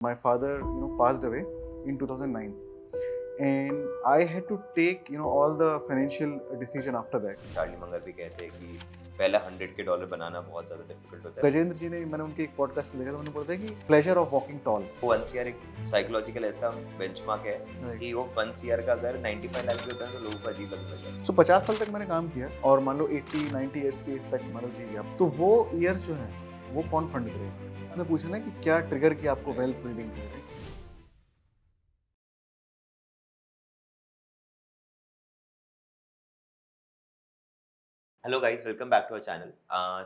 My father, passed away in 2009, and I had to take, all the financial decision after that. Charlie Munger भी कहते हैं कि पहला $100 बनाना बहुत ज़्यादा डिफिकल्ट होता है। गजेंद्र जी ने, मैंने उनके एक पॉडकास्ट में देखा था, उन्होंने बोला था कि प्लेजर ऑफ वॉकिंग टॉल। वो 1 सीआर एक साइकोलॉजिकल ऐसा बेंचमार्क है राइट। कि वो 1 सीआर का अगर 95 लाख भी होता है तो लोगों को अजीब लगने लग जाता सो 50 साल तक मैंने काम किया और मान लो 80-90 ईयर्स की एज तक मान लो जी गया, तो वो ईयर्स जो है वो कौन फंड करेगा? आपने पूछा ना कि क्या ट्रिगर किया आपको वेल्थ बिल्डिंग के लिए। Hello guys, welcome back to our channel.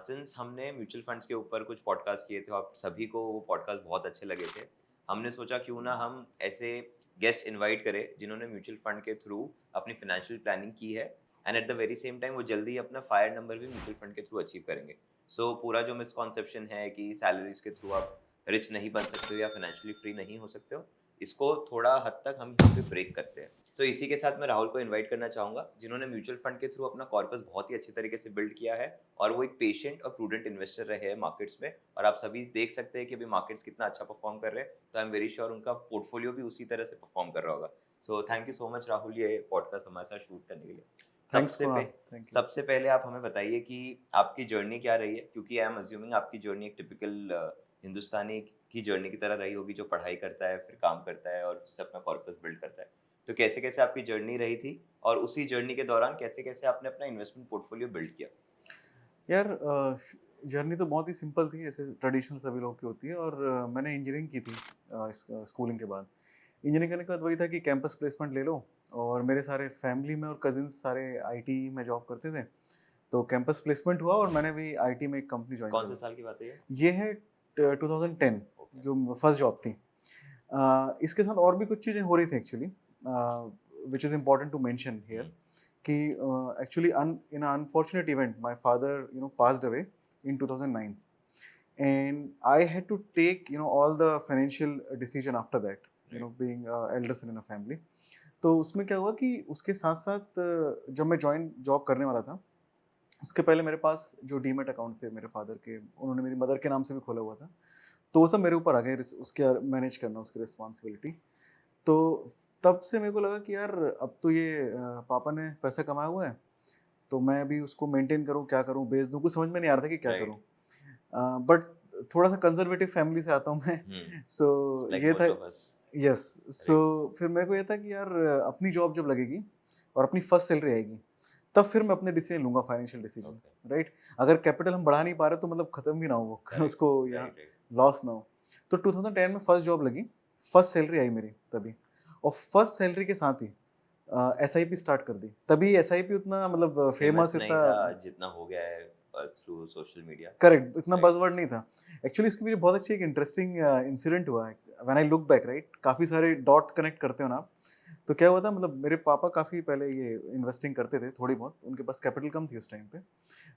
Since हमने म्यूचुअल फंड्स के ऊपर कुछ पॉडकास्ट किए थे और सभी को वो पॉडकास्ट बहुत अच्छे लगे थे, हमने सोचा क्यों ना हम ऐसे गेस्ट इनवाइट करें जिन्होंने म्यूचुअल फंड के थ्रू अपनी फाइनेंशियल प्लानिंग की है and at the very same time वो जल्दी अपना फायर नंबर भी म्यूचुअल फंड के थ्रू अचीव करेंगे। सो पूरा जो मिसकॉन्सेप्शन है कि सैलरीज के थ्रू आप रिच नहीं बन सकते हो या फाइनेंशियली फ्री नहीं हो सकते हो, इसको थोड़ा हद तक हम यहाँ पे ब्रेक करते हैं। सो इसी के साथ मैं राहुल को इनवाइट करना चाहूँगा जिन्होंने म्यूचुअल फंड के थ्रू अपना कॉर्पस बहुत ही अच्छे तरीके से बिल्ड किया है और वो एक पेशेंट और प्रूडेंट इन्वेस्टर रहे हैं मार्केट्स में, और आप सभी देख सकते हैं कि अभी मार्केट्स कितना अच्छा परफॉर्म कर रहे हैं, तो आई एम वेरी श्योर उनका पोर्टफोलियो भी उसी तरह से परफॉर्म कर रहा होगा। So thank you so much Rahul, ये पॉडकास्ट हमारे साथ शूट करने के लिए। थैंक्स सबसे कुणाल, पे थैंक यू। सबसे पहले आप हमें बताइए कि आपकी जर्नी क्या रही है, क्योंकि आई एम अज्यूमिंग आपकी जर्नी एक टिपिकल हिंदुस्तानी की जर्नी की तरह रही होगी, जो पढ़ाई करता है फिर काम करता है और उससे अपना कॉर्पस बिल्ड करता है। तो कैसे कैसे आपकी जर्नी रही थी और उसी जर्नी के दौरान कैसे कैसे आपने अपना इन्वेस्टमेंट पोर्टफोलियो बिल्ड किया? यार जर्नी तो बहुत ही सिंपल थी, जैसे ट्रेडिशनल सभी लोग की होती है। और मैंने इंजीनियरिंग की थी स्कूलिंग के बाद। इंजीनियरिंग करने के बाद वही था कि कैंपस प्लेसमेंट ले लो, और मेरे सारे फैमिली में और कजिन्स सारे आईटी में जॉब करते थे, तो कैंपस प्लेसमेंट हुआ और मैंने भी आईटी में एक कंपनी ज्वाइन कौन कर से ली। साल की बात है ये? ये है 2010, ओके। जो फर्स्ट जॉब थी। इसके साथ और भी कुछ चीज़ें हो रही थी actually, which is important to mention here, कि actually in unfortunate event my father passed away in 2009, and I had to take all the financial decision after that, right. being elder son in a family. तो उसमें क्या हुआ कि उसके साथ साथ जब मैं जॉइन जॉब करने वाला था, उसके पहले मेरे पास जो डीमेट अकाउंट्स थे मेरे फादर के, उन्होंने मेरी मदर के नाम से भी खोला हुआ था, तो वो सब मेरे ऊपर आ गए, उसके मैनेज करना, उसकी रिस्पॉन्सिबिलिटी। तो तब से मेरे को लगा कि यार अब तो ये पापा ने पैसा कमाया हुआ है, तो मैं अभी उसको मेंटेन करूँ, क्या करूँ, बेच दूँ, कुछ समझ में नहीं आ रहा था कि क्या करूँ। राइट। बट थोड़ा सा कंजर्वेटिव फैमिली से आता हूँ मैं। सो लाइक ये था। Most of us. Yes. So right. फिर मेरे को ये था कि यार अपनी जॉब जब लगेगी और अपनी फर्स्ट सैलरी आएगी, तब फिर मैं अपने डिसीजन लूंगा, फाइनेंशियल डिसीजन। ओके। राइट। अगर कैपिटल हम बढ़ा नहीं पा रहे तो मतलब खत्म भी ना हो वो करेक्ट। उसको यहाँ राइट। राइट। लॉस ना हो। तो 2010 में फर्स्ट जॉब लगी, फर्स्ट सैलरी आई मेरी तभी, और फर्स्ट सैलरी के साथ ही एस आई पी स्टार्ट कर दी। तभी एस आई पी उतना मतलब फेमस फेमस नहीं इतना। था जितना हो गया है थ्रू सोशल मीडिया। करेक्ट, इतना राइट। बज़वर्ड नहीं था। एक्चुअली इसकी मुझे बहुत अच्छी एक इंटरेस्टिंग इंसिडेंट हुआ है। When I look back, right, काफ़ी सारे डॉट कनेक्ट करते हो ना आप। तो क्या हुआ था, मतलब मेरे पापा काफ़ी पहले ये इन्वेस्टिंग करते थे थोड़ी बहुत, उनके पास कैपिटल कम थी उस टाइम पे।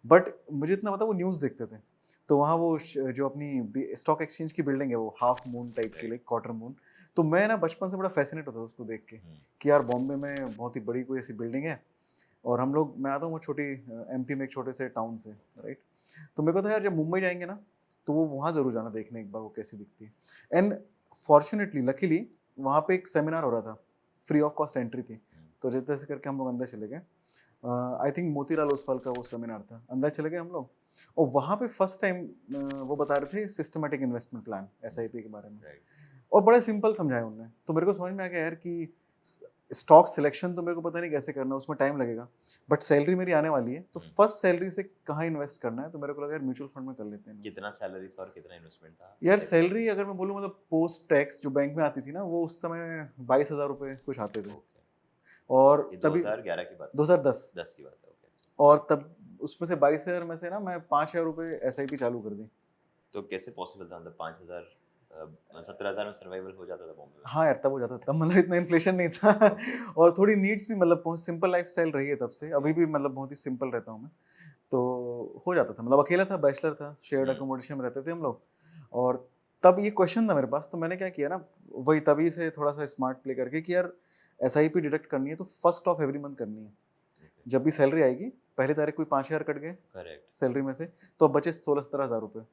बट मुझे इतना पता, वो न्यूज़ देखते थे। तो वहाँ वो जो अपनी स्टॉक एक्सचेंज की बिल्डिंग है, वो हाफ मून टाइप की, राइट। Like quarter moon. तो मैं ना बचपन से बड़ा फैसिनेट होता था उसको देख के, कि यार बॉम्बे में बहुत ही बड़ी कोई ऐसी बिल्डिंग है, और हम लोग, मैं आता हूँ वो छोटी एमपी में एक छोटे से टाउन से, राइट। तो मेरे को था यार जब मुंबई जाएंगे ना, तो वो वहाँ ज़रूर जाना देखने एक बार वो कैसी दिखती है। एंड फॉर्चुनेटली लकीली वहाँ पे एक सेमिनार हो रहा था, फ्री ऑफ कॉस्ट एंट्री थी। तो जैसे तैसे करके हम लोग अंदर चले गए। आई थिंक मोतीलाल ओसवाल का वो सेमिनार था, अंदर चले गए हम लोग। और वहाँ पे फर्स्ट टाइम वो बता रहे थे सिस्टमेटिक इन्वेस्टमेंट प्लान, एसआईपी के बारे में। राइट। और बड़ा सिंपल समझाया उन्होंने, तो मेरे को समझ में आ गया यार कि स्टॉक सिलेक्शन तो मेरे को पता नहीं कैसे करना, उसमें टाइम लगेगा, बट सैलरी मेरी आने वाली है, तो फर्स्ट सैलरी से कहाँ इन्वेस्ट करना है, तो मेरे को लगा यार म्यूचुअल फंड में कर लेते हैं इन्वेस्ट। कितना सैलरी था और कितना इन्वेस्टमेंट था यार एसआईपी में? सैलरी अगर मैं बोलूँ, मतलब पोस्ट टैक्स जो बैंक में आती थी ना, वो उस समय 22,000 रुपये कुछ आते थे। ओके। और ये तभी 2011 की बात है? 2010। 10 की बात है। ओके। और तब उसमें से 22,000 में से ना मैं 5,000 रुपये एसआईपी चालू कर दी। तो कैसे पॉसिबल था, मतलब 5,000 17,000 में सर्वाइवल हो जाता था बॉम्बे में? हाँ यार, तब हो जाता था, तब मतलब इतना इन्फ्लेशन नहीं था। ओके। और थोड़ी नीड्स भी, मतलब बहुत सिंपल लाइफस्टाइल रही है तब से, ओके। अभी भी मतलब बहुत ही सिंपल रहता हूँ मैं। तो हो जाता था, मतलब अकेला था, बैचलर था, शेयर्ड अकोमोडेशन में रहते थे हम लोग। और तब ये क्वेश्चन था मेरे पास, तो मैंने क्या किया ना, वही तभी से थोड़ा सा स्मार्ट प्ले करके कि यार एसआईपी डिडक्ट करनी है तो फर्स्ट ऑफ एवरी मंथ करनी है। ओके। जब भी सैलरी आएगी, पहली तारीख कोई 5,000 कट गए करेक्ट। सैलरी में से, तो अब बचे 16-17 हज़ार रुपये।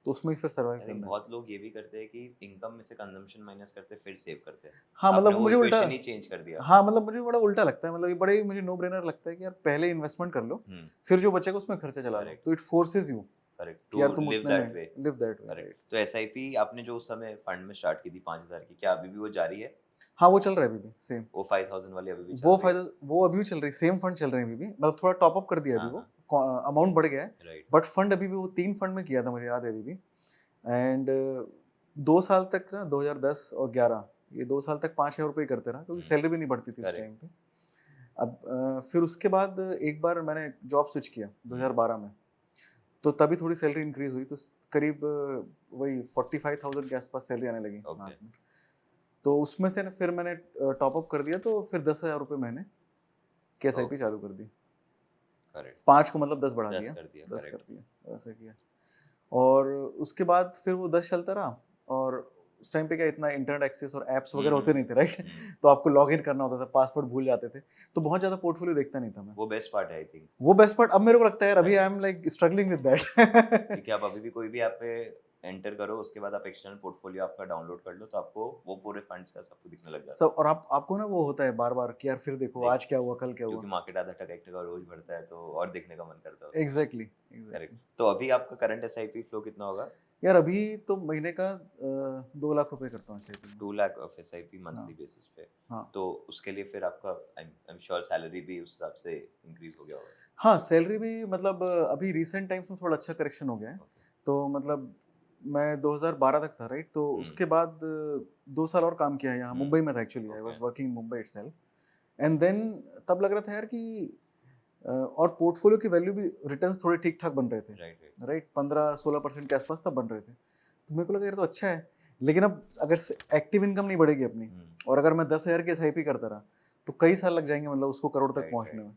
तो उसमें ही फिर सर्वाइव आई थिंक करना है। बहुत लोग ये भी करते हैं कि इनकम में से कंजम्पशन माइनस करते फिर सेव करते हैं। हाँ, आपने मतलब वो मुझे उल्टा, इक्वेशन ही चेंज कर दिया। हाँ, मतलब मुझे बड़ा उल्टा लगता है, मतलब ये बड़े ही मुझे नो ब्रेनर लगता है कि यार पहले इन्वेस्टमेंट कर लो, हम्म, फिर जो बचेगा उसमें खर्चा चला लो, करेक्ट, तो इट फोर्सेस यू करेक्ट कि टू यार तुम लिव उतने दैट में वे। Live that way, correct. Right. तो एसआईपी आपने जो उस समय फंड में स्टार्ट की थी 5,000 की, क्या अभी भी वो जारी है? हाँ, वो चल रहा है अभी भी सेम। वो 5,000 वाली अभी भी चल वो रही है? फायदा, वो अभी भी चल रही है, सेम फंड चल रहे हैं अभी भी, मतलब थोड़ा टॉप अप कर दिया अभी, हाँ वो हाँ, अमाउंट बढ़ गया है, राइट, बट फंड अभी भी वो 3 फंड में किया था, मुझे याद है अभी भी। एंड 2 साल तक ना, 2010 और 11, ये 2 साल तक 5,000 रुपए ही करते रहा, क्योंकि सैलरी भी नहीं बढ़ती थी उस टाइम करेक्ट, पे। अब फिर उसके बाद एक बार मैंने जॉब स्विच किया 2012 में, तो तभी थोड़ी सैलरी इंक्रीज हुई, तो करीब वही 45,000 के आसपास सैलरी आने लगी ओके, हाथ में। तो उसमें से ना फिर मैंने टॉप अप कर दिया, तो फिर 10,000 रुपये महीने की एसआईपी ओके, चालू कर दी। करेक्ट, 5 को मतलब 10 बढ़ा 10 दिया, कर दिया, 10 कर करेक्ट, दिया, ऐसा किया। और उसके बाद फिर वो 10 चलता रहा, और उस टाइम पे क्या इतना इंटरनेट एक्सेस और ऐप्स वगैरह होते नहीं थे, राइट? हम्म, तो आपको लॉगिन करना होता था, पासवर्ड भूल जाते थे, तो बहुत ज़्यादा पोर्टफोलियो देखता नहीं था मैं। वो बेस्ट पार्ट है आई थिंक। वो बेस्ट पार्ट अब मेरे को लगता है यार, अभी right, I am like struggling with that. क्योंकि आप अभी भी कोई भी ऐप पे एंटर करो, उसके बाद आप एक्सटर्नल पोर्टफोलियो आपका डाउनलोड कर लो, तो आपको वो पूरे फंड्स का सबको दिखने लग जाता सब, और आपको ना वो होता है बार-बार कि यार फिर देखो है। देख, आज क्या हुआ, कल क्या हुआ। क्योंकि मार्केट आधा टका एक टका रोज बढ़ता है, तो और देखने का मन करता है उसको। Exactly, correct. एग्ज़ैक्टली। तो अभी आपका करंट एसआईपी फ्लो कितना होगा? यार अभी तो महीने का 2 लाख रुपए करता हूँ एसआईपी में। 2 लाख ऑफ एसआईपी हाँ, मंथली बेसिस पे। हाँ। तो उसके लिए फिर आपका आई एम श्योर सैलरी भी उस हिसाब से इंक्रीज हो गया होगा। हाँ, सैलरी भी मतलब अभी रिसेंट टाइम्स में थोड़ा अच्छा करेक्शन हो गया है। ओके। तो मतलब मैं 2012 तक था, राइट? तो हम्म, उसके बाद 2 साल और काम किया है यहाँ, हम्म, मुंबई में था actually, I okay, was working in Mumbai itself. And then तब लग रहा था यार कि और पोर्टफोलियो की वैल्यू भी, रिटर्न्स थोड़े ठीक-ठाक बन रहे थे, राइट, राइट, राइट? 15-16% के आसपास तब बन रहे थे। तो मेरे को लगा यार तो अच्छा है। लेकिन अब अगर स एक्टिव इनकम नहीं बढ़ेगी अपनी, हम्म, और अगर मैं 10,000 की एसआईपी करता रहा, तो कई साल लग जाएँगे मतलब उसको करोड़ तक राइट, पहुँचने राइट, में।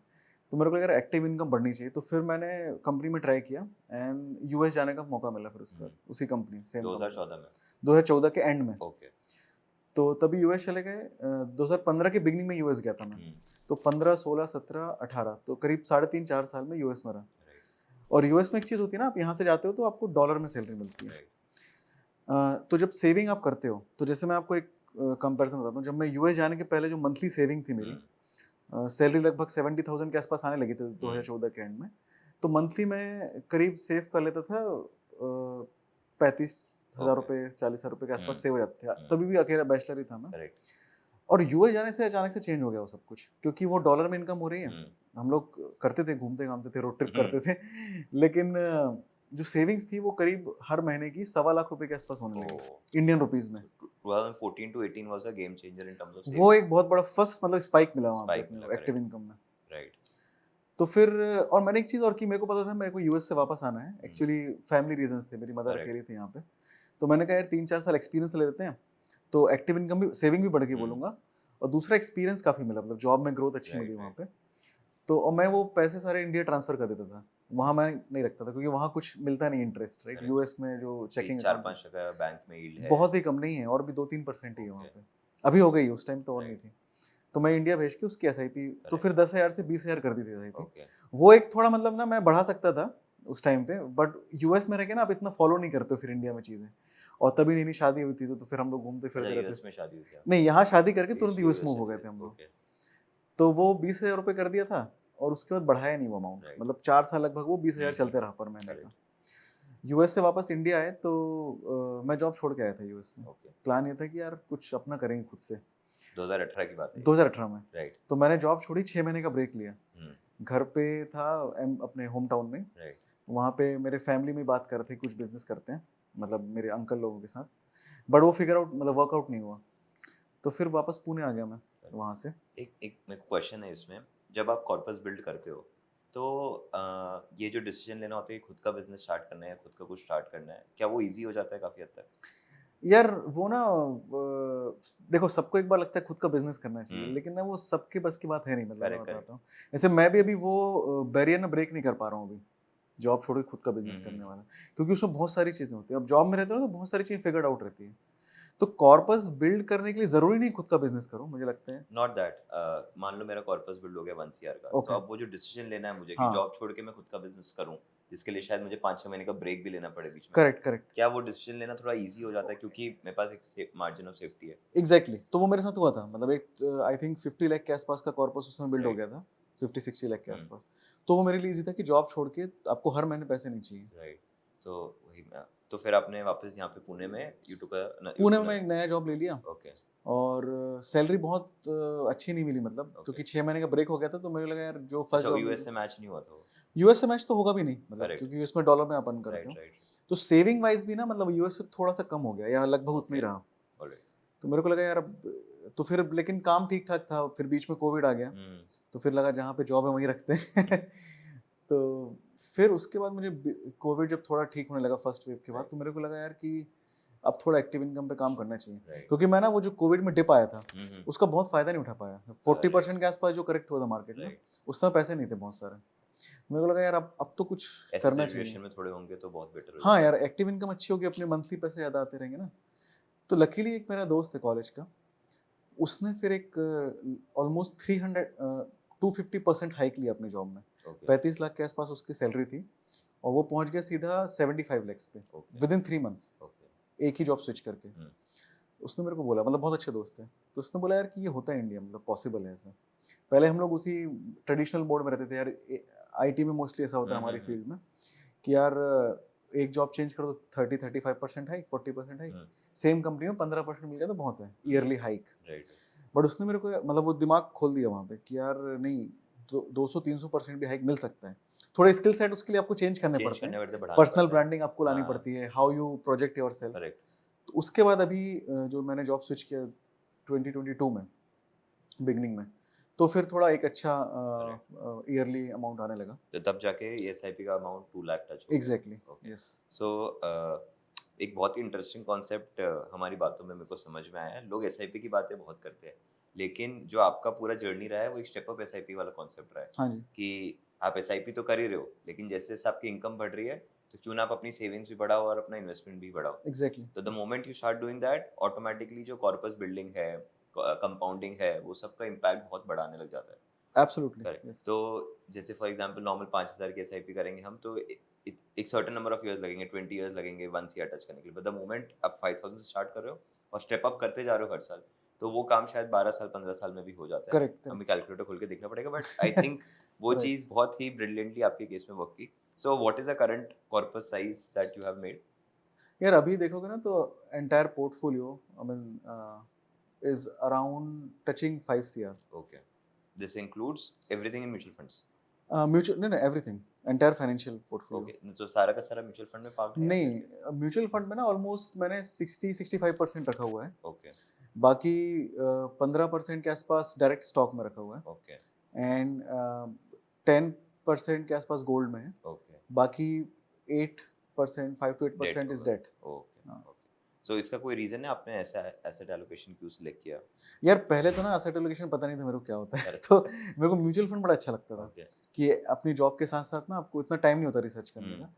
तो मेरे को लगा यार एक्टिव इनकम बढ़नी चाहिए। तो फिर मैंने कंपनी में ट्राई किया, एंड यूएस जाने का मौका मिला फिर उसके बाद, हम्म, उसी कंपनी, सेम कंपनी। 2014 में, 2014 के एंड में। ओके, तो तभी यूएस चले गए। 2015 के बिगिनिंग में यूएस गया था मैं। हम्म, तो 15, 16, 17, 18, तो करीब साढ़े 3-4 साल में यूएस में रहा। राइट, और यूएस में एक चीज़ होती है ना, आप यहाँ से जाते हो तो आपको डॉलर में सैलरी मिलती है। राइट, तो जब सेविंग आप करते हो, तो जैसे मैं आपको एक कंपैरिजन बताता हूँ, जब मैं यूएस जाने के पहले जो मंथली सेविंग थी मेरी, हम्म, सैलरी लगभग 70,000 के आसपास आने लगी थी 2014 के एंड में। तो मंथली मैं करीब सेव कर लेता था 35,000 ओके, रुपये, 40,000 रुपये के आसपास हम्म, सेव हो जाते थे। हम्म, तभी भी अकेला बैचलर ही था मैं। करेक्ट, और यूएस जाने से अचानक से चेंज हो गया वो सब कुछ, क्योंकि वो डॉलर में इनकम हो रही है। हम्म, हम लोग करते थे, घूमते-घामते थे, रोड ट्रिप हम्म, करते थे। लेकिन जो सेविंग्स थी वो करीब हर महीने की ₹1.25 लाख के आसपास होने लगी, ओ, इंडियन रुपीज़ में। 2014 to 18 was a game changer in terms of वो एक savings. बहुत बड़ा फर्स्ट मतलब स्पाइक मिला वहाँ पे स्पाइक अपने मिला, को एक्टिव करेक्ट, इनकम में। राइट, तो फिर और मैंने एक चीज़ और की, मेरे को पता था मेरे को यूएस से वापस आना है। एक्चुअली फैमिली रीज़न्स थे, मेरी मदर करेक्ट, अकेली थी यहाँ पे। तो मैंने कहा यार 3-4 साल एक्सपीरियंस ले लेते हैं, तो एक्टिव इनकम भी, सेविंग भी बढ़ गई हम्म, बोलूँगा, और दूसरा एक्सपीरियंस काफ़ी मिला, मतलब जॉब में ग्रोथ अच्छी मिली राइट, वहाँ राइट, पे। तो और मैं वो पैसे सारे इंडिया ट्रांसफ़र कर देता था। वहाँ मैं नहीं रखता था, क्योंकि वहाँ कुछ मिलता नहीं इंटरेस्ट, राइट? करेक्ट, यूएस में जो चेकिंग चार अकाउंट है, पाँच टका बैंक में यील्ड है। बहुत ही कम, नहीं है, और भी 2-3% ही है वहाँ ओके, पे। अभी हो गई, उस टाइम तो और नहीं राइट, थी। तो मैं इंडिया भेज के उसकी एसआईपी, तो करेक्ट, फिर 10,000 से 20,000 कर दी थी एसआईपी। ओके, वो एक थोड़ा मतलब ना मैं बढ़ा सकता था उस टाइम पे, बट यूएस में रह के ना आप इतना फॉलो नहीं करते हो फिर इंडिया में चीज़ें। और तभी नई-नई शादी हुई थी, तो फिर हम लोग घूमते अच्छा फिरते रहते यूएस थे। में शादी हुई थी नहीं, आपकी? यहाँ शादी करके तुरंत इसलिए यूएस यूएस मूव हो चले गए गए, थे हम लोग। ओके, तो वो 20,000 रुपए कर दिया था, और उसके बाद बढ़ाया नहीं वो अमाउंट। राइट, मतलब 4 साल लगभग वो 20,000 चलते रहा पर महीने का। करेक्ट, यूएस से वापस इंडिया आए, तो मैं जॉब छोड़ के आया था यूएस से। ओके, प्लान ये था कि यार कुछ अपना करेंगे खुद से। 2018 की बात है ये? 2018 में। राइट, तो मैंने जॉब छोड़ी, 6 महीने का ब्रेक लिया। हम्म, घर पे था अपने होम टाउन में। राइट, वहाँ पे मेरे फैमिली में बात कर रहे थे कुछ बिज़नेस करते हैं, मतलब मेरे अंकल लोगों के साथ। बट वो फिगर आउट, मतलब वर्कआउट नहीं हुआ। तो फिर वापस पुणे आ गया मैं वहाँ से। एक एक मेरे को क्वेश्चन है इसमें, जब आप कॉर्पस बिल्ड करते हो, तो ये जो डिसीजन लेना होता है कि खुद का बिजनेस स्टार्ट करना है या खुद का कुछ स्टार्ट करना है, क्या वो इजी हो जाता है काफ़ी हद तक? यार वो ना देखो, सबको एक बार लगता है खुद का बिज़नेस करना चाहिए, हम्म, लेकिन ना वो सबके बस की बात है नहीं, मतलब मैं करेक्ट, करेक्ट, बताता हूँ। जैसे मैं भी अभी वो बैरियर ना ब्रेक नहीं कर पा रहा हूँ अभी, जॉब छोड़ के खुद का बिज़नेस करने वाला। क्योंकि उसमें बहुत सारी चीज़ें होती हैं। अब जॉब में रहते हो ना, तो बहुत सारी चीज़ें फिगर्ड आउट रहती है। तो कॉर्पस बिल्ड करने के लिए ज़रूरी नहीं खुद का बिज़नेस करो, मुझे लगता है। नॉट दैट, मान लो मेरा कॉर्पस बिल्ड हो गया 1 CR का, तो ओके, अब वो जो डिसीजन लेना है मुझे कि हाँ, जॉब छोड़ के मैं खुद का बिजनेस करूं, जिसके लिए शायद मुझे 5-6 महीने का ब्रेक भी लेना पड़े बीच में। करेक्ट करेक्ट क्या वो डिसीजन लेना थोड़ा ईज़ी हो जाता है क्योंकि मेरे पास एक मार्जिन ऑफ सेफ्टी है? एग्जैक्टली तो वो मेरे साथ हुआ था मतलब एक आई थिंक 50 लाख के आसपास का कॉर्पस उसमें बिल्ड हो राइट। गया था 50-60 लाख के हुँ। आसपास तो वो मेरे लिए इजी था कि जॉब छोड़ के आपको हर महीने पैसे नहीं चाहिए राइट। तो वही मैं तो फिर आपने वापस यहाँ पे पुणे में यू टूक पुणे में मैं एक नया जॉब ले लिया ओके। और सैलरी बहुत अच्छी नहीं मिली मतलब Okay. क्योंकि 6 महीने का ब्रेक हो गया था तो मुझे लगा यार जो फर्स्ट अच्छा जॉब यूएस से मैच नहीं हुआ था वो? यूएस से मैच तो होगा भी नहीं मतलब करेक्ट। क्योंकि यूएस में डॉलर में अपन करते राइट, हो राइट। तो सेविंग वाइज भी ना मतलब यूएस से थोड़ा सा कम हो गया या लगभग उतना ही ओके। रहा ऑलराइट। तो मेरे को लगा यार अब तो फिर लेकिन काम ठीक ठाक था फिर बीच में कोविड आ गया हुँ। तो फिर लगा जहाँ पे जॉब है वहीं रखते हैं तो फिर उसके बाद मुझे कोविड जब थोड़ा ठीक होने लगा फर्स्ट वेव के बाद Right. तो मेरे को लगा यार कि अब थोड़ा एक्टिव इनकम पे काम करना चाहिए राइट। क्योंकि मैं ना वो जो कोविड में डिप आया था हुँ। उसका बहुत फायदा नहीं उठा पाया 40% के आसपास जो करेक्ट हुआ था मार्केट में राइट। उस समय पैसे नहीं थे बहुत सारे मेरे को लगा यार अब तो कुछ ऐसे करना सिचुएशन चाहिए में थोड़े होंगे तो बहुत बेटर हो हाँ जाता यार एक्टिव इनकम अच्छी होगी अपने मंथली पैसे ज्यादा आते रहेंगे ना तो लकीली एक मेरा दोस्त है कॉलेज का उसने फिर एक ऑलमोस्ट 250% हाइक लिया अपनी जॉब में है। ओके। 35 लाख के आसपास उसकी सैलरी थी और वो पहुंच गया सीधा 75 lakhs पे okay. With in 3 months okay. एक ही जॉब स्विच करके हम्म। उसने मेरे को बोला मतलब बहुत अच्छे दोस्त है तो उसने बोला यार कि ये होता है इंडिया मतलब पॉसिबल है ऐसा पहले हम लोग उसी ट्रेडिशनल मोड में रहते थे यार आईटी में मोस्टली ऐसा होता है हमारी फील्ड में कि यार एक जॉब चेंज कर दो 30-35% हाइक 40% हाइक हम्म। सेम कंपनी में 15% मिल गया तो बहुत है ईयरली हाइक राइट। बट उसने मेरे को मतलब वो दिमाग खोल दिया वहाँ पे कि यार नहीं 200-300% भी हाइक मिल सकता है थोड़े स्किल सेट उसके लिए आपको चेंज करने चेंज पड़ते करने हैं पड़ते बढ़ाना पर्सनल पड़ता है। ब्रांडिंग आपको लानी हाँ। पड़ती है how you project your self correct. तो उसके बाद अभी जो मैंने जॉब स्विच किया 2022 में बिगनिंग में तो फिर थोड़ा एक अच्छा ईयरली अमाउंट आने लगा तो तब जाके एसआईपी का अमाउंट 2 लाख टच हो गया। Exactly okay. यस सो एक बहुत ही इंटरेस्टिंग कॉन्सेप्ट हमारी बातों में मेरे को समझ में आया है। लोग एसआईपी की बातें बहुत करते हैं लेकिन जो आपका पूरा जर्नी रहा है वो एक स्टेप अप एसआईपी वाला कॉन्सेप्ट रहा है हाँ जी कि आप एसआईपी तो कर ही रहे हो लेकिन जैसे जैसे आपकी इनकम बढ़ रही है तो क्यों ना आप अपनी सेविंग्स भी बढ़ाओ और अपना इन्वेस्टमेंट भी बढ़ाओ। एग्जैक्टली तो the moment you start doing that automatically जो कॉर्पस बिल्डिंग है कंपाउंडिंग है वो सबका इम्पैक्ट बहुत बढ़ाने लग जाता है। Absolutely correct. यस तो जैसे फॉर एग्जांपल नॉर्मल 5,000 की एसआईपी करेंगे हम तो एक सर्टेन नंबर ऑफ इयर्स लगेंगे 20 इयर्स लगेंगे 1 CR टच करने के लिए बट द मोमेंट आप 5,000 से स्टार्ट कर रहे हो और स्टेप अप करते जा रहे हो हर साल तो वो काम शायद 12 साल 15 साल में भी हो जाता है। करेक्ट हमें कैलकुलेटर खोल के देखना पड़ेगा बट आई थिंक वो राइट चीज़ बहुत ही ब्रिलियंटली आपके केस में वर्क की। So what is the current corpus size that you have made? यार अभी देखोगे ना तो entire portfolio I mean is around touching 5 CR okay. This includes everything in mutual funds? Mutual नहीं नहीं everything entire financial portfolio okay. तो सारा का सारा म्यूचुअल फंड में पार्ट है या फिर कैसे? नहीं म्यूचुअल फंड में ना ऑलमोस्ट मैंने 60-65% रखा हुआ है ओके। बाकी 15% के आसपास डायरेक्ट स्टॉक में रखा हुआ है ओके। एंड 10% के आसपास गोल्ड में है ओके। बाकी 8% 5 to 8% इज होगा। डेट ओके। ओके। सो इसका कोई रीजन है आपने ऐसा एसेट एलोकेशन क्यों सिलेक्ट किया? यार पहले तो ना एसेट एलोकेशन पता नहीं था मेरे को क्या होता है करेक्ट। तो मेरे को म्यूचुअल फंड बड़ा अच्छा लगता था ओके। कि अपनी जॉब के साथ साथ ना आपको इतना टाइम नहीं होता रिसर्च करने का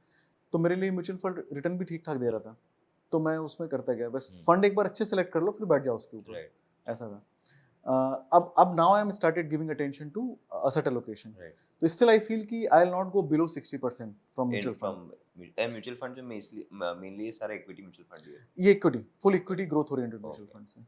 तो मेरे लिए म्यूचुअल फंड रिटर्न भी ठीक ठाक दे रहा था तो मैं उसमें करता गया बस फंड एक बार अच्छे सेलेक्ट कर लो फिर बैठ जाओ उसके ऊपर राइट। ऐसा था अब now I am started giving attention to asset allocation right. तो स्टिल आई फील कि I will not go below 60% from in mutual fund from mutual fund में मेनली सारा इक्विटी म्यूचुअल फंड ही है। ये equity full equity growth oriented mutual okay. Fund से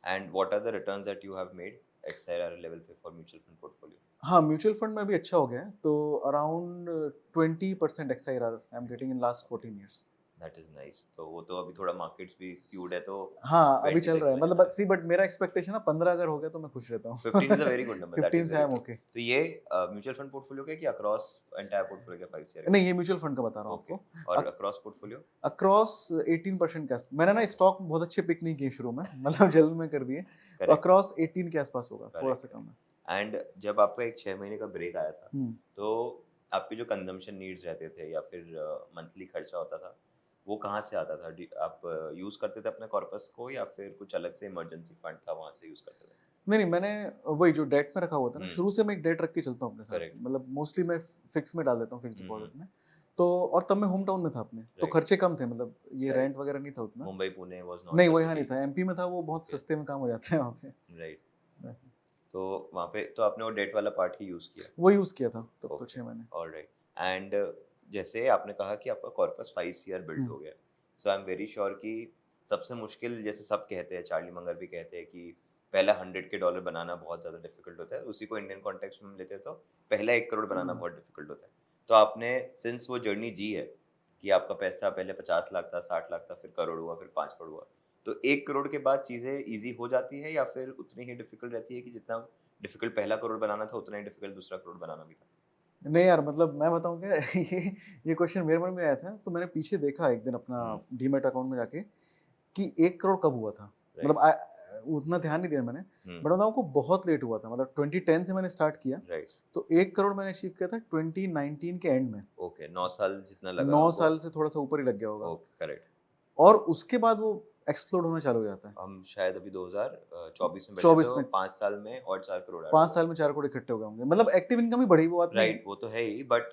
and what are the returns that you have made at CRR level पे for mutual fund portfolio? हाँ mutual fund में भी अच्छा हो गया है तो around 20% XIRR I am getting in last 14 years that is nice. तो वो तो अभी थोड़ा मार्केट्स भी स्क्यूड है तो हाँ अभी 20 चल तक रहा है चला मतलब जाना है। सी बट मेरा एक्सपेक्टेशन है 15 अगर हो गया तो मैं खुश रहता हूँ 15 is a very good number. That 15 is say very I am good. Okay तो ये म्यूचुअल फंड पोर्टफोलियो का कि अक्रॉस एंटायर पोर्टफोलियो का 5 सीआर? नहीं ये म्यूचुअल फंड का बता रहा हूँ ओके। आपको और अक्रॉस पोर्टफोलियो? अक्रॉस 18% के आसपास मैंने ना स्टॉक बहुत अच्छे पिक नहीं किए शुरू में मतलब जल्द में कर दिए तो करेक्ट। अक्रॉस 18 के आसपास होगा थोड़ा सा करेक्ट। कम है एंड जब आपका एक 6 महीने का ब्रेक आया था हम्म तो आपके जो कंजम्पशन नीड्स रहते थे या फिर मंथली खर्चा होता था वो कहाँ से आता था? आप यूज करते थे अपने कॉर्पस को या फिर कुछ अलग से इमरजेंसी फंड था वहां से यूज करते थे? नहीं नहीं मैंने वही जो डेट में रखा हुआ था ना हम्म। शुरू से मैं एक डेट रख के चलता हूँ अपने साथ करेक्ट। मतलब मोस्टली मैं फिक्स में डाल देता हूँ फिक्स हम्म। डिपॉजिट में तो और तब मैं होम टाउन में था अपने तो राइट। खर्चे कम थे मतलब ये राइट। रेंट वगैरह नहीं था उतना मुंबई पुणे वाज नहीं नॉट द वो यहाँ नहीं सिटी। था एमपी में था वो बहुत ओके। सस्ते में काम हो जाता है वहाँ पे राइट। तो वहाँ पे तो आपने वो डेट वाला पार्ट ही यूज किया? वो यूज़ किया था तब तो ओके। 6 महीने ऑलराइट। एंड जैसे आपने कहा कि आपका कॉर्पस 5 CR बिल्ड हो गया, सो आई एम वेरी श्योर कि सबसे मुश्किल, जैसे सब कहते हैं, चार्ली मंगर भी कहते हैं कि पहला $100K बनाना बहुत ज़्यादा डिफिकल्ट होता है, उसी को इंडियन कॉन्टेक्स्ट में हम लेते हैं तो पहला 1 करोड़ बनाना बहुत डिफिकल्ट होता है। तो आपने सिंस वो जर्नी जी है कि आपका पैसा पहले 50 लाख था, 60 लाख था, फिर करोड़ हुआ, फिर 5 करोड़ हुआ, तो 1 करोड़ के बाद चीज़ें ईजी हो जाती है या फिर उतनी ही डिफिकल्ट रहती है कि जितना डिफिकल्ट पहला करोड़ बनाना था उतना ही डिफिकल्ट दूसरा करोड़ बनाना भी था? नहीं यार, मतलब मैं बताऊँ क्या ये क्वेश्चन मेरे मन में आया था, तो मैंने पीछे देखा एक दिन अपना हम्म, डीमैट अकाउंट में जाके कि 1 करोड़ कब हुआ था। मतलब राइट। उतना ध्यान नहीं दिया मैंने, हम्म, बट मैं बताऊँ आपको बहुत लेट हुआ था। मतलब 2010 से मैंने स्टार्ट किया, राइट। तो 1 करोड़ मैंने अचीव किया था 2019 के एंड में। ओके, 9 साल जितना लगा 9 वो। साल से थोड़ा-सा ऊपर ही लग गया होगा, ओके, करेक्ट। और उसके बाद वो एक्सप्लोड होना चालू हो जाता है। हम शायद अभी 2024 में बैठे, 24 तो में 5 साल में और 4 करोड़ ऐड 5 हो गए। साल में 4 करोड़ इकट्ठे हो गए होंगे। मतलब एक्टिव इनकम ही बढ़ी, वो बात नहीं है। राइट, वो तो है ही, बट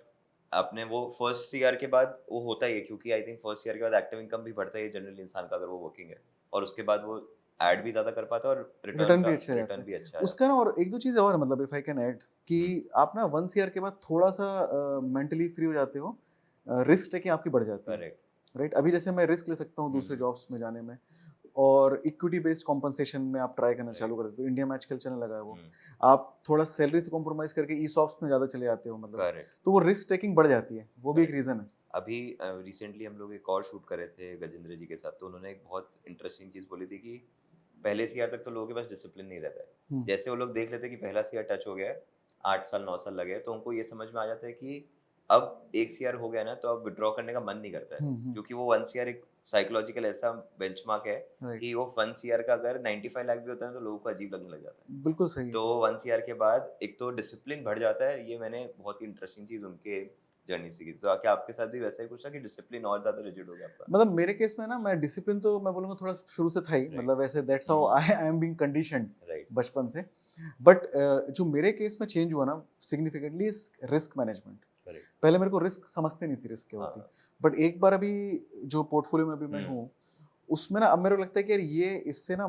आपने वो फर्स्ट ईयर के बाद वो होता ही है, क्योंकि आई थिंक फर्स्ट ईयर के बाद एक्टिव इनकम भी बढ़ता ही है जनरल इंसान का, अगर वो वर्किंग है, और उसके बाद वो ऐड भी ज़्यादा कर पाता है और रिटर्न रिटर्न का भी अच्छा जाता रिटर्न है। भी अच्छा आ जाता उसका ना और 1-2 चीज़ें और है, मतलब इफ आई कैन ऐड कि है। आप ना 1 ईयर के बाद थोड़ा-सा मेंटली फ्री हो जाते हो। रिस्क टेकिंग आपकी बढ़ जाती है, करेक्ट। राइट? अभी जैसे मैं रिस्क ले सकता हूँ दूसरे हम्म, जॉब्स में जाने में, और इक्विटी बेस्ड कॉम्पेंसेशन में आप ट्राई करना चालू राइट। कर देते हो। इंडिया में आजकल चलने लगा है वो। हम्म, आप थोड़ा सैलरी से कॉम्प्रोमाइज़ करके ईसॉप्स में ज़्यादा चले जाते हो मतलब, करेक्ट। तो वो रिस्क टेकिंग बढ़ जाती है। वो भी एक करेक्ट। रीज़न है। अभी रिसेंटली हम लोग एक और शूट कर रहे थे गजेंद्र जी के साथ, तो उन्होंने एक बहुत इंटरेस्टिंग चीज़ बोली थी कि पहले सीआर तक तो लोगों के पास डिसिप्लिन नहीं रहता है। हुँ। जैसे वो लोग देख लेते हैं कि पहला सीआर टच हो गया है, 8 साल 9 साल लगे हैं, तो उनको ये समझ में आ जाता है कि अब एक सीआर हो गया ना, तो अब विथड्रॉ करने का मन नहीं करता है। हुँ, हुँ। क्योंकि वो 1 सीआर एक साइकोलॉजिकल ऐसा बेंचमार्क है राइट। कि वो 1 सीआर का अगर 95 लाख भी होता है तो लोगों को अजीब लगने लग जाता है। बिल्कुल सही है। तो 1 सीआर के बाद एक तो डिसिप्लिन बढ़ जाता है, ये मैंने बहुत ही इंटरेस्टिंग चीज़ उनके जर्नी से की। तो क्या आपके साथ भी वैसा ही कुछ था कि डिसिप्लिन और ज़्यादा रिजिड हो गया आपका? मतलब मेरे केस में ना, मैं डिसिप्लिन तो मैं बोलूँगा थोड़ा शुरू से था ही, राइट। मतलब ऐसे that's how hmm, I am being conditioned right. बचपन से। बट जो मेरे केस में चेंज हुआ ना significantly is risk management. Correct. पहले मेरे को रिस्क समझते नहीं थी, रिस्क क्या हाँ, होती। हाँ। बट एक बार अभी जो पोर्टफोलियो में अभी मैं हुँ, हूँ, उसमें ना अब मेरे को लगता है कि यार ये इससे ना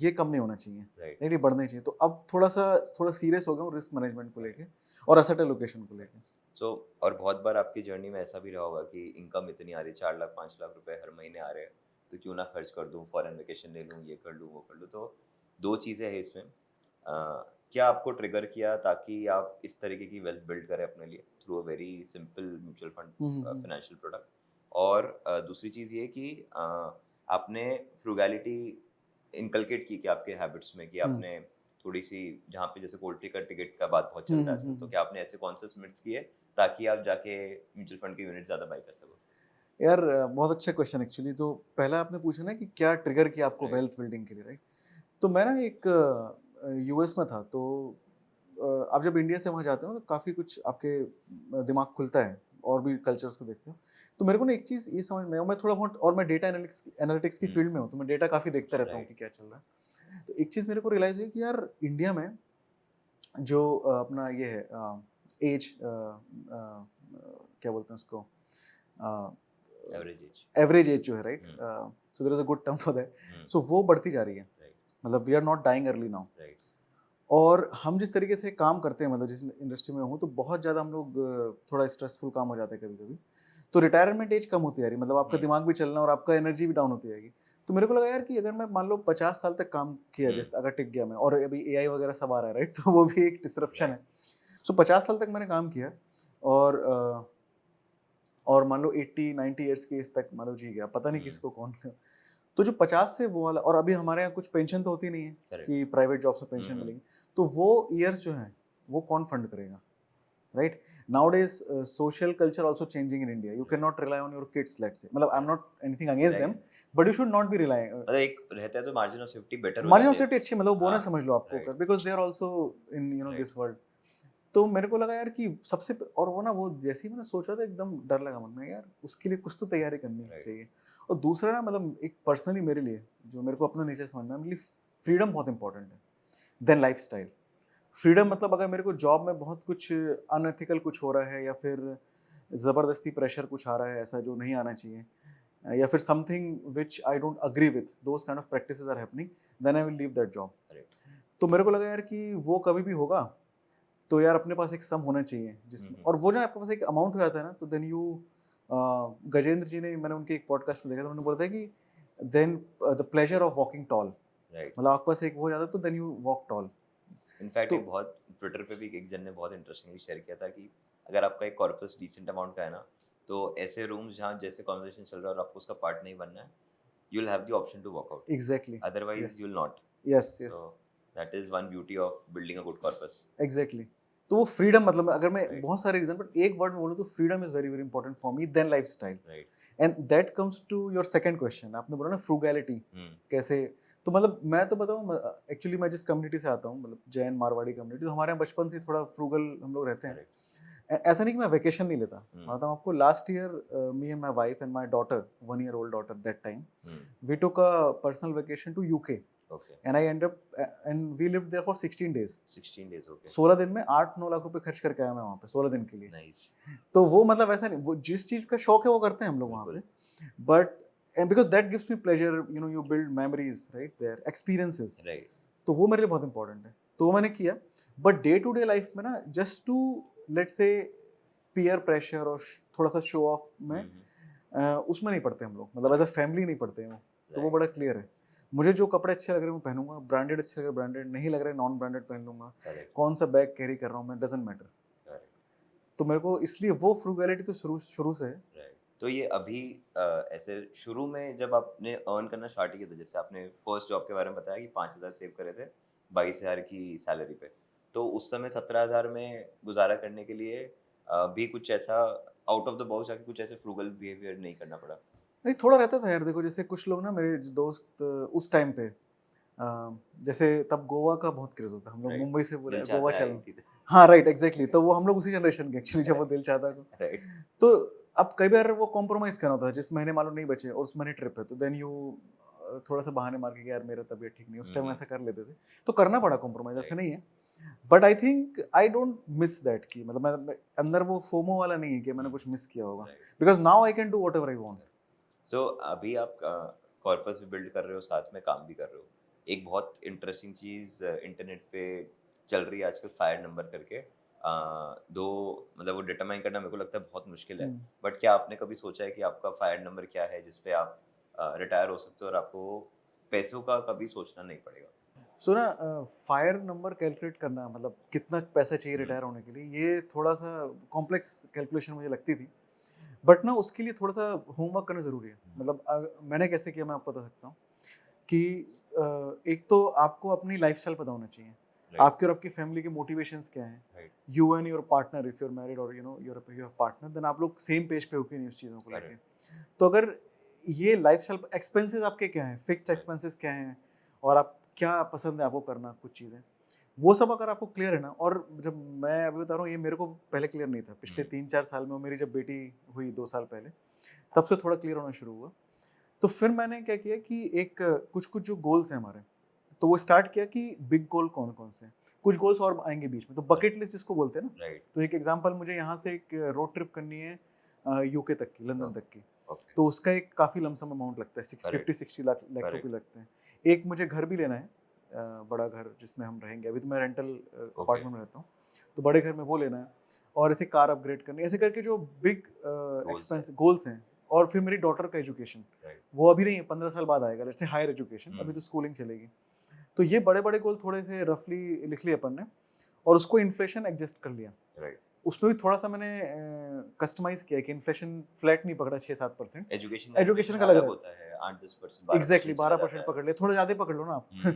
ये कम नहीं होना चाहिए, राइट। नहीं ये बढ़ना ही चाहिए। तो अब थोड़ा सीरियस हो गया हूँ रिस्क मैनेजमेंट को लेके करेक्ट। और एसेट एलोकेशन को लेके। सो और बहुत बार आपकी जर्नी में ऐसा भी रहा होगा कि इनकम इतनी आ रही है, 4 लाख 5 लाख रुपए हर महीने आ रहे हैं, तो क्यों ना खर्च कर दूँ, फॉरेन वेकेशन ले लूँ, ये कर लूँ, वो कर लूँ। तो 2 चीज़ें हैं इसमें। क्या आपको ट्रिगर किया ताकि आप इस तरीके की वेल्थ बिल्ड करें अपने लिए through a very simple mutual fund hmm, hmm, hmm. Financial product? और दूसरी चीज़ ये कि आपने फ्रुगैलिटी इनकलकेट की क्या आपके हैबिट्स में, कि हुँ। आपने थोड़ी-सी, जहाँ पे जैसे कोल्ड का टिकट का बात बहुत चल हुँ, रहा हुँ, है आजकल, हुँ, तो हुँ। क्या आपने ऐसे कौन-से मिट्स किए ताकि आप जाके म्यूचुअल फंड के यूनिट ज़्यादा बाय कर सको? यार बहुत अच्छा क्वेश्चन एक्चुअली। तो पहला आपने पूछा ना कि क्या ट्रिगर किया आपको राइट। वेल्थ बिल्डिंग के लिए, राइट? तो मैं ना एक यूएस में था, तो आप जब इंडिया से वहाँ जाते हो ना, तो काफ़ी कुछ आपके दिमाग खुलता है और भी कल्चर्स को देखते हो। तो मेरे को ना एक चीज़ ये समझ में आया, मैं थोड़ा बहुत, और मैं डेटा एनालिटिक्स की हुँ, फील्ड में हूँ, तो मैं डेटा काफ़ी देखता रहता हूँ कि राइट। क्या चल रहा है। तो एक चीज़ मेरे को रियलाइज़ हुई कि यार इंडिया में जो अपना ये है एज क्या बोलते हैं उसको, uh, average age. Average age जो है, right? Hmm, so there is a good term for that. Hmm, so वो बढ़ती जा रही है। राइट, मतलब we are not dying early now. Right. और हम जिस तरीके से काम करते हैं, मतलब जिस इंडस्ट्री में हूँ, तो बहुत ज़्यादा हम लोग थोड़ा स्ट्रेसफुल काम हो जाता है कभी-कभी। तो रिटायरमेंट एज कम होती जा रही है, मतलब आपका हुँ, दिमाग भी चलना और आपका एनर्जी भी डाउन होती जाएगी। तो मेरे को लगा यार कि अगर मैं मान लो 50 साल तक काम किया, हुँ, जैसे अगर टिक गया मैं, और अभी एआई वगैरह सब आ रहा है, राइट? तो वो भी एक डिसरप्शन है। राइट। सो 50 साल तक मैंने काम किया, और और मान लो 80-90 इयर्स की एज तक मान लो जी गया, पता नहीं हुँ, किसको कौन। तो जो 50 से वो वाला, और अभी हमारे यहाँ कुछ पेंशन तो होती नहीं है करेक्ट। कि प्राइवेट जॉब से हुँ, पेंशन हुँ, मिलेगी। तो वो ईयर्स जो हैं, वो कौन फंड करेगा, right? Nowadays social culture also changing in India. You can right, not rely on your kids, let's say. मतलब I am correct. Not anything against them, right, but you should not be rely. मतलब एक रहता है तो margin of safety better हो margin of जाती है। Safety अच्छी, मतलब हाँ, बोनस समझ लो आपको, right, because they are also in right. This world. तो मेरे को लगा यार कि और वो ना, वो जैसे ही मैंने सोचा था, एकदम डर लगा मन में, यार उसके लिए कुछ तो तैयारी करनी राइट। चाहिए। और दूसरा ना, मतलब एक पर्सनली मेरे लिए, जो मेरे को अपना नेचर समझना है, मेरे लिए फ्रीडम बहुत इंपॉर्टेंट है देन लाइफस्टाइल। फ्रीडम मतलब अगर मेरे को जॉब में बहुत कुछ अनएथिकल कुछ हो रहा है, या फिर ज़बरदस्ती प्रेशर कुछ आ रहा है ऐसा जो नहीं आना चाहिए, या फिर something which I don't agree with, those kind of practices are happening, then I will leave that job. Correct. तो मेरे को लगा यार कि वो कभी भी होगा, तो यार अपने पास एक सम होना चाहिए जिसमें, और वो जो आपके पास एक अमाउंट हो जाता है ना, तो देन यू, गजेंद्र जी ने, मैंने उनके एक पॉडकास्ट में देखा था, उन्होंने बोला था कि then the pleasure of walking tall, right. मतलब आपके पास एक वो हो जाता है तो then you walk tall. In fact तो एक बहुत ट्विटर पे भी एक जन ने बहुत इंटरेस्टिंगली शेयर किया था कि अगर आपका एक कॉर्पस डिसेंट अमाउंट का है ना, तो ऐसे रूम्स जहाँ जैसे कॉन्वर्सेशन चल रहा है और आपको उसका पार्ट नहीं बनना है, you will have the option to walk out, exactly, otherwise yes you will not. Yes so yes, that is one beauty of building a good corpus. Exactly. तो वो फ्रीडम, मतलब अगर मैं राइट। बहुत सारे रीजन, बट एक word में बोलूँ तो freedom is very very important for me then lifestyle. Right. And that comes to your second question, आपने बोला ना फ्रूगैलिटी हम्म। कैसे। तो मतलब मैं तो बताऊँ, एक्चुअली मैं जिस कम्युनिटी से आता हूँ, मतलब जैन मारवाड़ी कम्युनिटी, तो हमारे यहाँ बचपन से ही थोड़ा फ्रूगल हम लोग रहते हैं। करेक्ट। ऐसा नहीं कि मैं वेकेशन नहीं लेता, हम्म। मैं बताऊँ आपको, last year me and my wife and my daughter, 1 year old daughter that time, hmm. we took a personal vacation to UK, okay. and I ended up and we lived there for 16 days. 16 days. Okay. 16 दिन में 8-9 लाख रुपए खर्च करके आया मैं वहाँ पे 16 दिन के लिए। नाइस। तो वो मतलब ऐसा नहीं, वो जिस चीज का शौक है वो करते हैं हम लोग वहाँ बिल्कुल। पे, but and because that gives me pleasure, you know, you build memories right there, experiences, right. तो वो मेरे लिए बहुत इंपॉर्टेंट है, तो वो मैंने किया। But day to day life में ना, just to let's say peer pressure और थोड़ा सा शो ऑफ में, उसमें नहीं पढ़ते हम लोग, मतलब एज अ फैमिली नहीं पढ़ते हैं वो, तो वो बड़ा क्लियर है। मुझे जो कपड़े अच्छे लग रहे हैं मैं पहनूंगा, ब्रांडेड अच्छे लग रहे हैं ब्रांडेड, नहीं लग रहे नॉन ब्रांडेड पहन लूंगा, करेक्ट। कौन सा बैग कैरी कर रहा हूँ मैं, डजेंट मैटर। करेक्ट। तो मेरे को इसलिए वो फ्रूगैलिटी तो शुरू शुरू से है। राइट। तो ये अभी ऐसे शुरू में जब आपने अर्न करना स्टार्ट किया था, जैसे आपने फर्स्ट जॉब के बारे में बताया कि 5,000 सेव करे थे 22,000 की सैलरी पे, तो उस समय 17,000 में गुजारा करने के लिए भी कुछ ऐसा आउट ऑफ द बॉक्स जाके कुछ ऐसे फ्रूगल बिहेवियर नहीं करना पड़ा? नहीं, थोड़ा रहता था यार, देखो जैसे कुछ लोग ना, मेरे जो दोस्त उस टाइम पे, जैसे तब गोवा का बहुत क्रेज होता, हम लोग राइट। मुंबई से दिल बोले गोवा चाहता है आई चलो। थी। हाँ राइट, एग्जैक्टली, तो वो हम लोग उसी जनरेशन के एक्चुअली, जब वो दिल चाहता को, राइट। तो अब कई बार वो कॉम्प्रोमाइज करना होता है, जिस महीने मान लो नहीं बचे और उस महीने ट्रिप है, तो देन यू थोड़ा सा बहाने मार के कि यार मेरा तबीयत ठीक नहीं है, उस टाइम ऐसा कर लेते थे, तो करना पड़ा कॉम्प्रोमाइज, ऐसा राइट। नहीं है। But I think I don't miss that, की मतलब मैं अंदर वो फोमो वाला नहीं है कि मैंने कुछ मिस किया होगा, right. Because now I can do whatever I want. So अभी आप कॉर्पस भी बिल्ड कर रहे हो, साथ में काम भी कर रहे हो। एक बहुत इंटरेस्टिंग चीज़ इंटरनेट पे चल रही है आजकल, फायर नंबर करके। दो मतलब वो डिटरमाइन करना मेरे को लगता है बहुत मुश्किल है, बट क्या आपने कभी सोचा है कि आपका फायर नंबर क्या है जिस पे आप रिटायर हो सकते हो और आपको पैसों का कभी सोचना नहीं पड़ेगा? सो ना, फायर नंबर कैलकुलेट करना, मतलब कितना पैसा चाहिए हम्म। रिटायर होने के लिए, ये थोड़ा सा कॉम्प्लेक्स कैलकुलेशन मुझे लगती थी, बट ना उसके लिए थोड़ा सा होमवर्क करना ज़रूरी है। मतलब मैंने कैसे किया मैं आपको बता सकता हूँ कि एक तो आपको अपनी लाइफस्टाइल पता होना चाहिए, राइट। आपके और आपकी फैमिली के मोटिवेशंस क्या हैं, right. You and your partner, if you are married और you know you have partner, then आप लोग सेम पेज पे हो कि नहीं उस चीज़ों को लेके। करेक्ट। तो अगर ये लाइफस्टाइल एक्सपेंसेस आपके क्या हैं, फिक्स्ड Right. एक्सपेंसेस क्या हैं, और आप क्या पसंद है आपको करना कुछ चीज़ें, वो सब अगर आपको क्लियर है ना, और जब मैं अभी बता रहा हूँ ये मेरे को पहले क्लियर नहीं था, पिछले 3-4 साल में, मेरी जब बेटी हुई 2 साल पहले, तब से थोड़ा क्लियर होना शुरू हुआ। तो फिर मैंने क्या किया कि एक कुछ कुछ जो गोल्स हैं हमारे, तो वो स्टार्ट किया कि बिग गोल कौन कौन से हैं, कुछ गोल्स और आएंगे बीच में, तो बकेट लिस्ट जिसको बोलते हैं ना। राइट। तो एक एग्जांपल, मुझे यहाँ से एक रोड ट्रिप करनी है यूके तक की, लंदन तक की, ओके। तो उसका एक काफ़ी लमसम अमाउंट लगता है, Correct. 50-60 लाख लाख Correct. रुपए लगते हैं। एक मुझे घर भी लेना है, बड़ा घर जिसमें हम रहेंगे, अभी तो मैं रेंटल अपार्टमेंट में रहता हूँ, तो बड़े घर में वो लेना है, और ऐसे कार अपग्रेड करनी है, ऐसे करके जो बिग एक्सपेंस गोल्स हैं। और फिर मेरी डॉटर का एजुकेशन, Right. वो अभी नहीं है, 15 साल बाद आएगा, जैसे हायर एजुकेशन, अभी तो स्कूलिंग चलेगी। तो ये बड़े बड़े गोल थोड़े से रफली लिख लिए अपन ने, और उसको इन्फ्लेशन एडजस्ट कर लिया। राइट। उसमें भी थोड़ा सा मैंने कस्टमाइज किया कि इन्फ्लेशन फ्लैट नहीं पकड़ा 6-7%, एजुकेशन एजुकेशन का लग अलग रहा होता है, 8-10% है, एग्जैक्टली 12% चला 12% जाता पकड़ लिया, थोड़ा ज़्यादा ही पकड़ लो ना आप। है।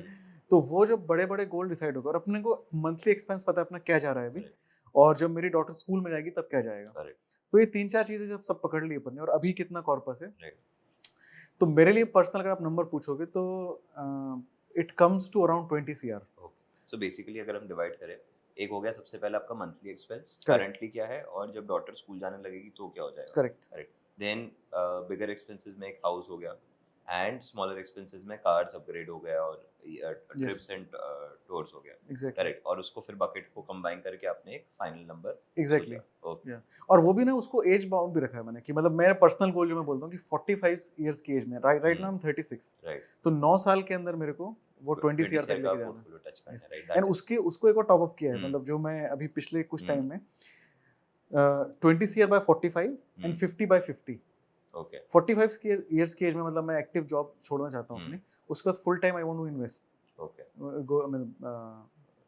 तो वो जो बड़े बड़े गोल डिसाइड होगा, और अपने को मंथली एक्सपेंस पता है अपना क्या जा रहा है अभी, Correct. और जब मेरी डॉटर स्कूल में जाएगी तब क्या जाएगा। Correct. तो ये 3-4 चीज़ें जब सब पकड़ ली अपन ने, और अभी कितना कॉर्पस है, Right. तो मेरे लिए पर्सनल अगर आप नंबर पूछोगे तो it comes to around 20 CR। Okay. So basically अगर हम डिवाइड करें, एक हो गया सबसे पहले आपका मंथली एक्सपेंस करेक्ट करंटली क्या है, और जब डॉटर स्कूल जाने लगेगी तो क्या हो जाएगा। Correct correct. देन बिगर एक्सपेंसेस में एक हाउस हो गया, एंड स्मॉलर एक्सपेंसेस में कार्स अपग्रेड हो गया, और यस ट्रिप्स एंड टूर्स हो गया। Exactly correct. और उसको फिर बकेट को कंबाइन करके आपने एक फाइनल नंबर एग्जैक्टली सोचा। ओके। या, और वो भी ना उसको एज बाउंड भी रखा है मैंने, कि मतलब मेरा पर्सनल गोल जो मैं बोलता हूँ कि 45 इयर्स की एज में, राइट राइट ना हम 36, राइट। तो 9 साल के अंदर मेरे को वो 20 CR तक का लेके जाना है। पोर्टफोलियो टच करना Yes. है, राइट? एंड दैट इज उसके उसको एक और टॉप अप किया है, हम्म मतलब जो मैं अभी पिछले कुछ हम्म टाइम में 20 CR by 45 and hmm 50 by 50। Okay 45 years की एज में मतलब मैं एक्टिव जॉब छोड़ना चाहता हूँ अपनी, उसके बाद full time I want to invest, okay go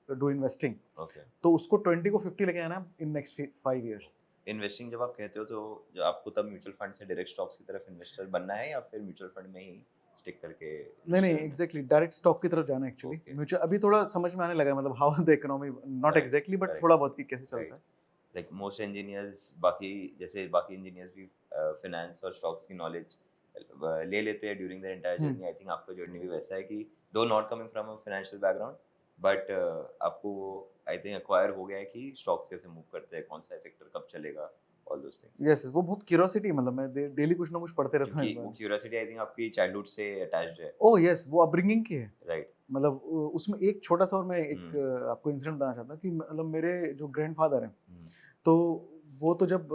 do investing. Okay तो उसको 20 को 50 लेके आना इन नेक्स्ट 5 इयर्स। इन्वेस्टिंग जब आप कहते हो तो जो आपको तब म्यूचुअल फंड से डायरेक्ट स्टॉक्स की तरफ इन्वेस्टर बनना है या फिर म्यूचुअल फंड में ही स्टिक करके नहीं नहीं, डिसीजन में? एग्जैक्टली डायरेक्ट स्टॉक की तरफ जाना है एक्चुअली। ओके म्यूचुअल अभी थोड़ा समझ में आने लगा है, मतलब how the economy, not correct exactly but correct थोड़ा बहुत कि कैसे चलता राइट है। लाइक मोस्ट इंजीनियर्स बाकी जैसे बाकी इंजीनियर्स भी फाइनेंस और स्टॉक्स की नॉलेज ले लेते हैं during the entire journey. I think आपका जर्नी भी वैसा है कि दो not coming from a financial background but आपको वो आई थिंक एक्वायर हो गया है कि स्टॉक्स कैसे मूव करते हैं, कौन सा सेक्टर कब चलेगा, ऑल दोस थिंग्स। यस वो बहुत क्यूरियोसिटी, मतलब मैं डेली कुछ ना कुछ पढ़ते रहता हूँ इस क्योंकि बारे वो में। क्यूरियोसिटी आई थिंक आपकी चाइल्डहुड से अटैच्ड है, ओह यस, वो अपब्रिंगिंग की है। राइट? मतलब उसमें एक छोटा सा और मैं एक हम्म आपको इंसिडेंट बताना चाहता हूँ कि मतलब मेरे जो ग्रैंडफादर हैं, हम्म तो वो तो जब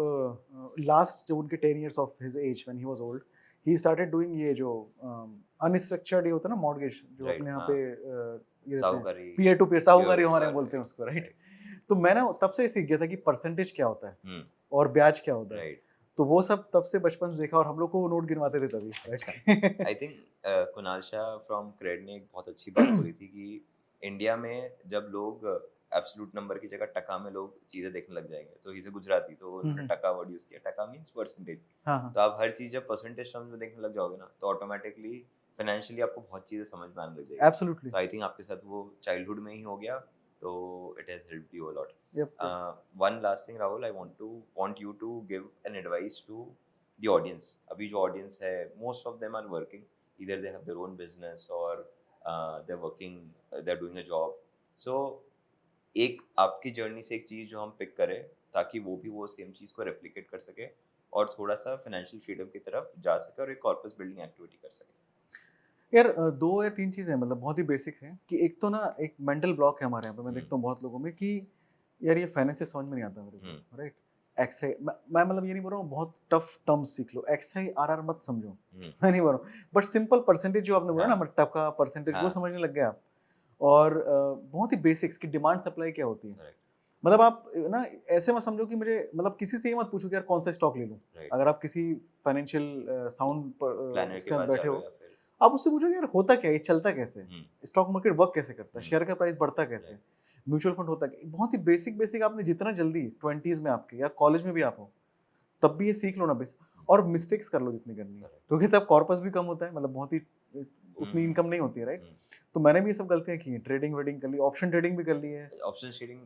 लास्ट जब उनके 10 years of his age when he was old, he started doing ये जो अनस्ट्रक्चर्ड ये होता है ना मॉर्गेज, जो राइट अपने यहाँ हाँ पे ये देते हैं, साहूकारी पीयर टू पीयर प्योर साहूकारी हमारे यहाँ साहूकार बोलते हैं उसको, राइट। राइट तो मैं ना तब से ही सीख गया था कि परसेंटेज क्या होता है हम्म और ब्याज क्या होता है। राइट तो वो सब तब से बचपन से देखा और हम लोग को नोट गिनवाते थे तभी, अच्छा right. I think Kunal Shah from Cred ने एक बहुत अच्छी बात बोली थी कि इंडिया में जब लोग एब्सोल्यूट नंबर की जगह टका में लोग चीजें देखने लग जाएंगे, तो इसे गुजराती तो उन्होंने टका वर्ड यूज किया, टका मींस परसेंटेज। हाँ हाँ तो आप हर चीज जब परसेंटेज टर्म्स में देखने लग जाओगे ना तो ऑटोमेटिकली फाइनेंशियली आपको बहुत चीजें समझ में आने लग जाएगी। एब्सोल्युटली। तो आई थिंक आपके साथ वो चाइल्डहुड में ही हो गया, तो it has helped you a lot. Yup yup. One last thing Rahul, I want you to give an advice to the audience. अभी जो ऑडियंस है most of them are working, either they have their own business or they're working, they're doing a job. So एक आपकी journey से एक चीज जो हम पिक करें ताकि वो भी वो सेम चीज को रेप्लिकेट कर सके और थोड़ा सा फाइनेंशियल फ्रीडम की तरफ जा सके और एक कॉर्पस बिल्डिंग एक्टिविटी कर सके। यार 2 या 3 चीज़ें हैं, मतलब बहुत ही बेसिक्स हैं कि एक तो ना एक मेंटल ब्लॉक है हमारे यहाँ पे, मैं हम्म देखता हूँ बहुत लोगों में कि यार ये फाइनेंस समझ में नहीं आता मेरे हम्म को, राइट। एक्सआई मैं मतलब ये नहीं बोल रहा हूँ बहुत टफ टर्म्स सीख लो, XIRR मत समझो। मैं नहीं बोल रहा हूँ, बट सिंपल परसेंटेज जो आपने बोला ना, हाँ टका परसेंटेज, वो हाँ समझने लग गए आप। और बहुत ही बेसिक्स की डिमांड सप्लाई क्या होती है। करेक्ट मतलब आप ना ऐसे मत समझो कि मुझे, मतलब किसी से ये मत पूछो कि यार कौन सा स्टॉक ले लूँ। राइट अगर आप किसी फाइनेंशियल साउंड प्लानर के इसके अंदर पास जा बैठे रहे हो हो, या फिर आप उससे पूछो कि यार होता क्या है, ये चलता कैसे है, हम्म स्टॉक मार्केट वर्क कैसे करता है, हम्म शेयर का प्राइस बढ़ता कैसे है, राइट म्यूचुअल फंड होता है, बहुत ही बेसिक बेसिक। आपने जितना जल्दी 20s में आपके या कॉलेज में भी आप हो तब भी ये सीख लो ना बेस, और मिस्टेक्स कर लो जितनी करनी है, करेक्ट क्योंकि तब कॉर्पस भी कम होता है, मतलब बहुत ही उतनी हम्म इनकम नहीं होती है, राइट। हम्म तो मैंने भी ये सब गलतियां की हैं, ट्रेडिंग वेडिंग कर ली, ऑप्शन ट्रेडिंग भी कर ली है। ऑप्शन शेयरिंग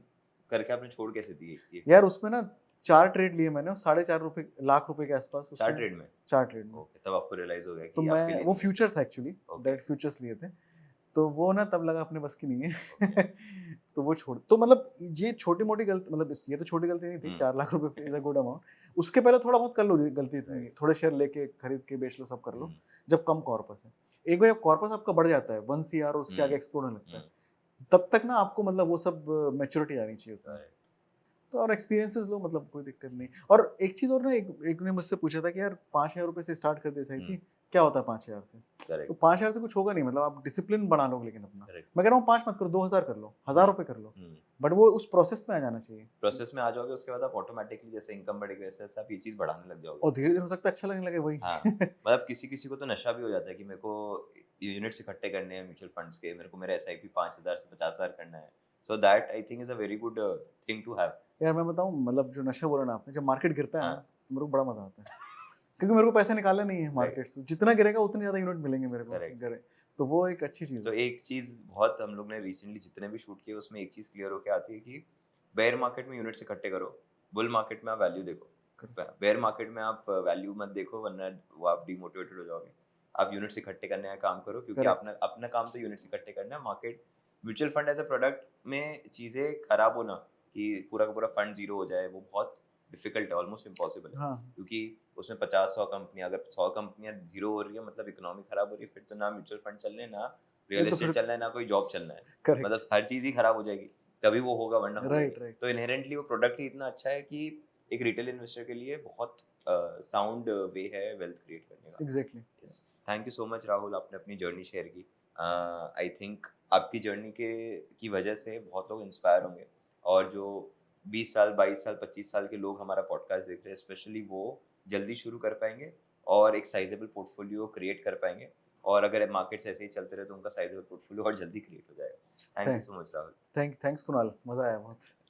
करके आपने छोड़ कैसे दी ये यार उसमें ना 4 ट्रेड लिए मैंने, 4.5 लाख रुपए के आसपास चार उसमें, ट्रेड में? 4 ट्रेड में। ओके तब आपको रियलाइज हो गया तो कि आपके मैं, लिए वो नहीं है। फ्यूचर था एक्चुअली, ओके डायरेक्ट फ्यूचर्स लिए थे। तो वो ना तब लगा अपने बस की नहीं ओके है। तो वो छोड़, तो मतलब ये छोटी-मोटी गलती, मतलब ये तो छोटी गलती नहीं थी, 4 लाख रुपए इज़ अ गुड अमाउंट। उसके पहले थोड़ा बहुत कर लो, गलती इतनी नहीं, राइट थोड़े शेयर लेके खरीद के बेच लो, सब कर लो, हम्म जब कम कॉर्पस है। एक बार जब कॉर्पस आपका बढ़ जाता है 1 सीआर और उसके आगे हम्म एक्सप्लोड होने लगता है, हम्म तब तक ना आपको मतलब वो सब मैच्योरिटी आनी चाहिए उतनी। करेक्ट तो और एक्सपीरियंसेस लो, मतलब कोई दिक्कत नहीं। और एक चीज़ और ना, एक ने मुझसे पूछा था कि यार 5,000 रुपए से स्टार्ट कर दे एसआईपी, क्या होता है 5,000 से? तो करेक्ट 5,000 से कुछ होगा नहीं, मतलब आप डिसिप्लिन बना लोगे, लेकिन अपना, करेक्ट मैं कह रहा हूँ 5 मत करो, 2,000 कर लो, 1,000 रुपए कर लो, बट वो उस प्रोसेस में आ जाना चाहिए। प्रोसेस में आ जाओगे उसके बाद आप ऑटोमेटिकली जैसे इनकम बढ़ेगी वैसे वैसे आप ये चीज बढ़ाने लग जाओगे। और धीरे-धीरे हो सकता है अच्छा लगने लगे वही। हाँ मतलब किसी किसी को तो नशा भी हो जाता है कि मेरे को यूनिट्स इकट्ठे करने हैं म्यूचुअल फंड्स के, मेरे को मेरा SIP 5,000 से 50,000 करना है। So that I think is a very good thing to have. यार मैं बताऊँ, मतलब जो नशा बोला ना आपने, जब मार्केट गिरता है ना, हाँ तो मेरे को बड़ा मज़ा आता है। क्योंकि मेरे को पैसे निकालने नहीं है राइट मार्केट से, जितना गिरेगा उतने ज़्यादा यूनिट मिलेंगे मेरे को, करेक्ट। गिरे। तो वो एक अच्छी चीज़ तो है। एक चीज बहुत हम लोग ने रिसेंटली जितने भी शूट किए उसमें एक चीज क्लियर होकर आती है कि बेयर मार्केट में यूनिट्स इकट्ठे करो, बुल मार्केट में आप वैल्यू देखो। बेयर मार्केट में आप वैल्यू मत देखो वरना वो आप डिमोटिवेटेड हो जाओगे। आप यूनिट्स इकट्ठे करने का काम करो क्योंकि करेक्ट। अपना अपना काम तो यूनिट्स इकट्ठे करना है। Market mutual fund as a product में चीजें खराब होना कि पूरा का पूरा फंड जीरो हो जाए वो बहुत डिफिकल्ट है, ऑलमोस्ट इम्पॉसिबल है। हाँ, क्योंकि उसमें 50-100 कंपनियां, अगर 100 कंपनियां जीरो हो रही है मतलब इकोनॉमी खराब हो रही है, फिर तो ना म्यूचुअल फंड चलने, ना ये रियल तो एस्टेट फिर चलना है, ना कोई जॉब चलना है। करेक्ट। मतलब हर चीज ही खराब हो जाएगी, तभी वो होगा वरना होगा ही नहीं। Right, right. तो इनहेरेंटली वो प्रोडक्ट ही इतना अच्छा है कि एक रिटेल इन्वेस्टर के लिए बहुत साउंड वे है वेल्थ क्रिएट करने का। Exactly. Yes, thank you so much Rahul, आपने अपनी जर्नी शेयर की। आई थिंक आपकी जर्नी के की वजह से बहुत लोग इंस्पायर होंगे, और जो 20 साल 22 साल 25 साल के लोग हमारा पॉडकास्ट देख रहे हैं स्पेशली, वो जल्दी शुरू कर पाएंगे और एक साइजेबल पोर्टफोलियो क्रिएट कर पाएंगे। और अगर मार्केट्स ऐसे ही चलते रहे तो उनका साइजेबल पोर्टफोलियो और जल्दी क्रिएट हो जाएगा। Thank you thank so much Rahul. Thanks Kunal, मज़ा आया बहुत।